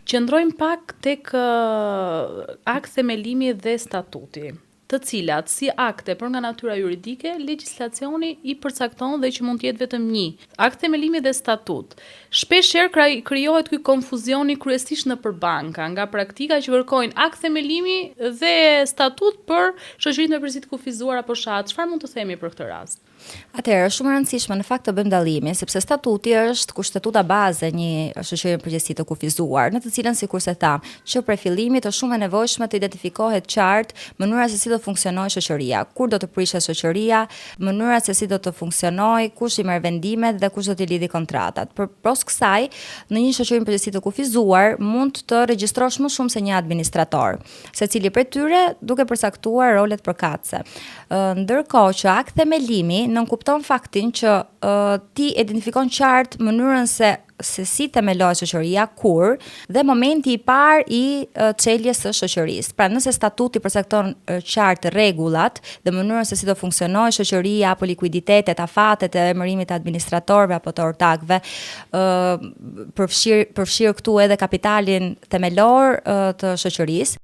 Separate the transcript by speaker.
Speaker 1: Qëndrojmë pak tek akt themelimi dhe statuti, të cilat si akte për nga natyra juridike, legjislacioni i përcakton dhe që mund të jetë vetëm një. Akt themelimi dhe statut. Shpeshherë krijohet ky konfuzioni kryesisht nëpër banka, nga praktika që kërkojnë akt themelimi dhe statut për shoqëritë me përgjegjësi të kufizuar apo shat. Çfarë mund të themi për këtë rast?
Speaker 2: Atëherë, shumë e rëndësishme në fakt të bëjmë dallimin, sepse statuti është kushtetuta baze një shoqërie përgjegjësi të kufizuar, në të cilën sikur se tham, që prej fillimit është shumë e nevojshme të identifikohet qartë mënyra se si do funksionojë shoqëria, kur do të prishet shoqëria, mënyra se si do të funksionojë, kush i merr vendimet dhe kush do t'i lidhë kontratat. Përpos kësaj, në një shoqëri përgjegjësi të kufizuar mund të regjistrosh më shumë se një administrator, secili prej tyre duke përcaktuar rolet përkatëse. Ndërkohë që akti themelimi nënkupton faktin që ti identifikon qartë mënyrën se si themelohet shoqëria, kur dhe momenti i parë i çeljes së shoqërisë. Pra nëse statuti përcakton qartë rregullat dhe mënyrën se si do funksionojë shoqëria apo likuiditetet, afatet e emërimit të administratorëve apo të ortakëve, përfshir këtu edhe kapitalin themelor të shoqërisë.